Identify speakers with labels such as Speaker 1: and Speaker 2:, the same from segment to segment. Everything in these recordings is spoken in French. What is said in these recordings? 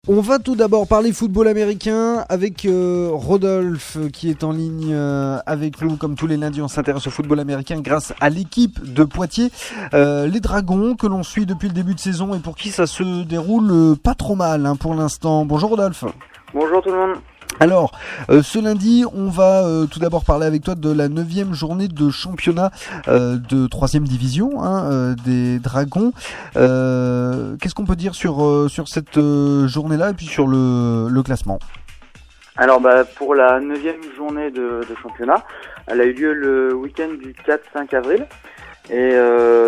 Speaker 1: On va tout d'abord parler football américain avec Rodolphe qui est en ligne avec nous. Comme tous les lundis, on s'intéresse au football américain grâce à l'équipe de Poitiers. Les Dragons que l'on suit depuis le début de saison et pour qui ça se déroule pas trop mal pour l'instant. Bonjour Rodolphe.
Speaker 2: Bonjour tout le monde.
Speaker 1: Alors, ce lundi, on va tout d'abord parler avec toi de la 9e journée de championnat de 3e division des Dragons. Qu'est-ce qu'on peut dire sur cette journée-là et puis sur le classement ?
Speaker 2: Alors pour la 9e journée de championnat, elle a eu lieu le week-end du 4-5 avril. Et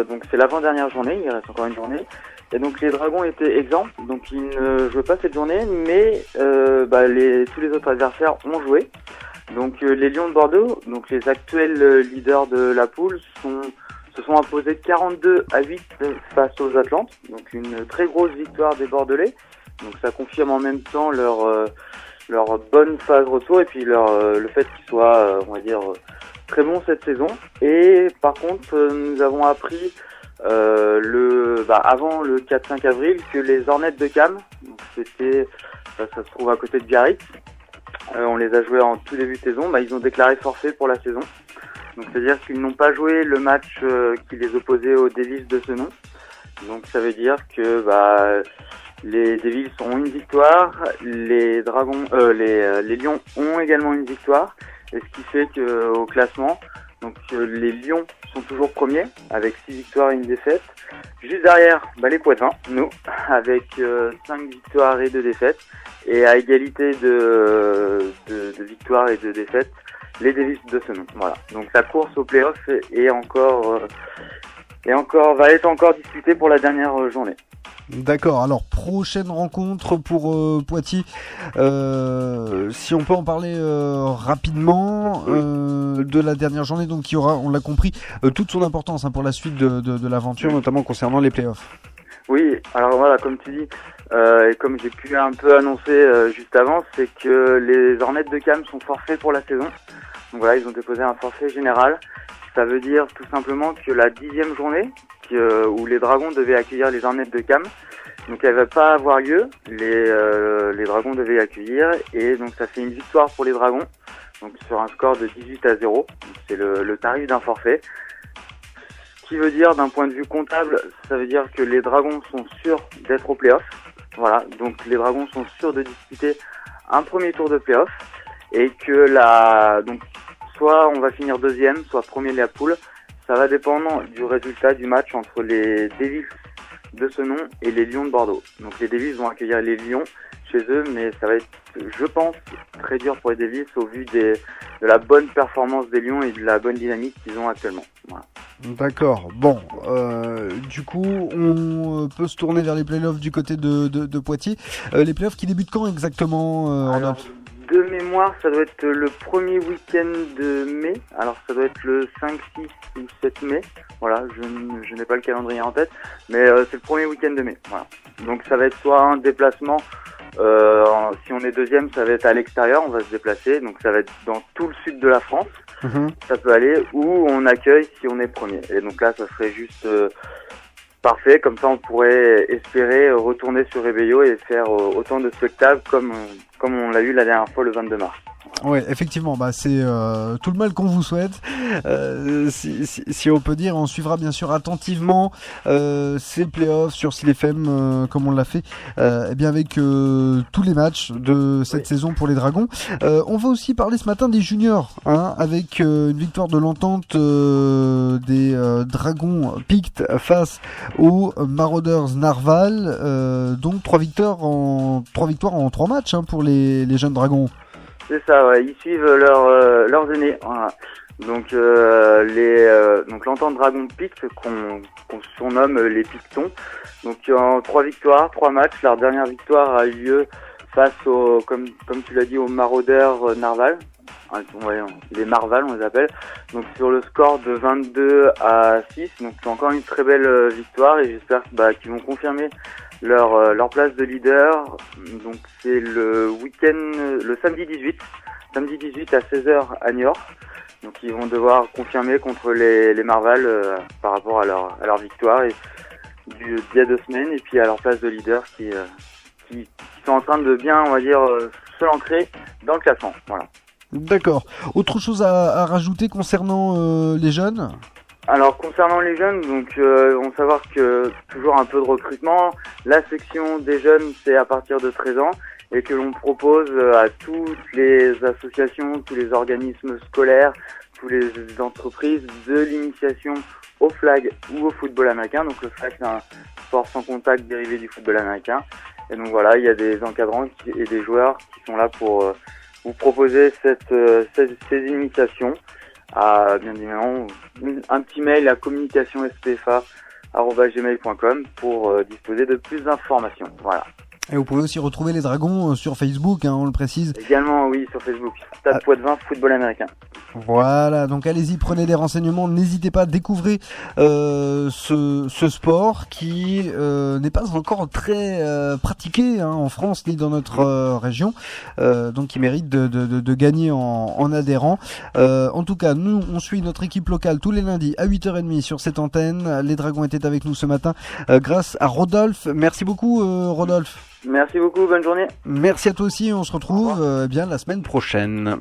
Speaker 2: donc c'est l'avant-dernière journée, il reste encore une journée. Et donc les Dragons étaient exempts, donc ils ne jouaient pas cette journée, mais tous les autres adversaires ont joué. Donc les Lions de Bordeaux, donc les actuels leaders de la poule, se sont imposés 42-8 face aux Atlantes. Donc une très grosse victoire des Bordelais. Donc ça confirme en même temps leur bonne phase retour et puis le fait qu'ils soient, très bons cette saison. Et par contre, nous avons appris avant le 4-5 avril que les Hornets de Cam, donc ça se trouve à côté de Biarritz, on les a joués en tout début de saison, ils ont déclaré forfait pour la saison. Donc c'est-à-dire qu'ils n'ont pas joué le match qui les opposait aux Devils de ce nom. Donc ça veut dire que les Devils ont une victoire, les Dragons, les Lions ont également une victoire, et ce qui fait que au classement, donc les Lions sont toujours premiers avec 6 victoires et une défaite. Juste derrière, les Poitevins, nous, avec 5 victoires et 2 défaites. Et à égalité de victoires et de défaites, les Devils de ce nom. Voilà. Donc la course au play-off va être encore disputée pour la dernière journée.
Speaker 1: D'accord, alors prochaine rencontre pour Poitiers, si on peut en parler rapidement de la dernière journée, donc qui aura, on l'a compris, toute son importance pour la suite de l'aventure, notamment concernant les playoffs.
Speaker 2: Oui, alors voilà, comme tu dis, et comme j'ai pu un peu annoncer juste avant, c'est que les Hornets de Cam sont forfaits pour la saison. Donc voilà, ils ont déposé un forfait général. Ça veut dire tout simplement que la 10e journée, où les Dragons devaient accueillir les Hornets de Cam, donc elle va pas avoir lieu. Les Dragons devaient accueillir et donc ça fait une victoire pour les Dragons, donc sur un score de 18-0. C'est le tarif d'un forfait. Ce qui veut dire d'un point de vue comptable, ça veut dire que les Dragons sont sûrs d'être au play-off. Voilà, donc les Dragons sont sûrs de disputer un premier tour de play-off et que donc soit on va finir deuxième, soit premier de la poule. Ça va dépendre du résultat du match entre les Devils de ce nom et les Lions de Bordeaux. Donc les Devils vont accueillir les Lions chez eux, mais ça va être, je pense, très dur pour les Devils au vu de la bonne performance des Lions et de la bonne dynamique qu'ils ont actuellement. Voilà.
Speaker 1: D'accord. Bon, du coup, on peut se tourner vers les playoffs du côté de Poitiers. Les playoffs qui débutent quand exactement, Rodolphe ?
Speaker 2: De mémoire, ça doit être le premier week-end de mai. Alors, ça doit être le 5, 6 ou 7 mai. Voilà, je n'ai pas le calendrier en tête. Mais c'est le premier week-end de mai. Voilà. Donc, ça va être soit un déplacement. Si on est deuxième, ça va être à l'extérieur. On va se déplacer. Donc, ça va être dans tout le sud de la France. Ça peut aller. Ou on accueille si on est premier. Et donc là, ça serait juste parfait. Comme ça, on pourrait espérer retourner sur Rebello et faire autant de spectacles comme on l'a eu la dernière fois le 22 mars.
Speaker 1: Ouais, effectivement, c'est tout le mal qu'on vous souhaite, si on peut dire. On suivra bien sûr attentivement ces playoffs sur SIL-FM comme on l'a fait, avec tous les matchs de cette saison pour les Dragons. On va aussi parler ce matin des juniors, avec une victoire de l'entente des Dragons Pict face aux Marauders Narval. Donc 3 victoires en 3 matchs pour les jeunes Dragons.
Speaker 2: C'est ça, ouais. Ils suivent leurs aînés. Voilà. Donc donc l'entente Dragon Pict qu'on surnomme les Pictons. Donc en 3 victoires, 3 matchs. Leur dernière victoire a eu lieu face comme tu l'as dit, aux Marauders Narval. Les Marval on les appelle. Donc sur le score de 22-6. Donc c'est encore une très belle victoire et j'espère qu'ils vont confirmer leur place de leader. Donc c'est le samedi 18 à 16h à Niort. Donc ils vont devoir confirmer contre les Marval par rapport à leur victoire et d'il y a 2 semaines et puis à leur place de leader qui qui sont en train de bien, on va dire, se l'ancrer dans le classement. Voilà.
Speaker 1: D'accord. Autre chose à rajouter concernant les jeunes ?
Speaker 2: Alors concernant les jeunes, donc on va savoir que toujours un peu de recrutement. La section des jeunes, c'est à partir de 13 ans et que l'on propose à toutes les associations, tous les organismes scolaires, toutes les entreprises de l'initiation au flag ou au football américain. Donc le flag, c'est un sport sans contact dérivé du football américain. Et donc voilà, il y a des encadrants et des joueurs qui sont là pour vous proposer ces initiations. Bien évidemment, un petit mail à communicationspfa@gmail.com pour disposer de plus d'informations. Voilà.
Speaker 1: Et vous pouvez aussi retrouver les Dragons sur Facebook, on le précise.
Speaker 2: Également, oui, sur Facebook. Stade Poitvin, football américain.
Speaker 1: Voilà, donc allez-y, prenez des renseignements, n'hésitez pas à découvrir ce sport qui n'est pas encore très pratiqué en France ni dans notre région, donc qui mérite de gagner en adhérents. En tout cas, nous, on suit notre équipe locale tous les lundis à 8h30 sur cette antenne. Les Dragons étaient avec nous ce matin grâce à Rodolphe. Merci beaucoup Rodolphe.
Speaker 2: Merci beaucoup, bonne journée.
Speaker 1: Merci à toi aussi, on se retrouve bien la semaine prochaine.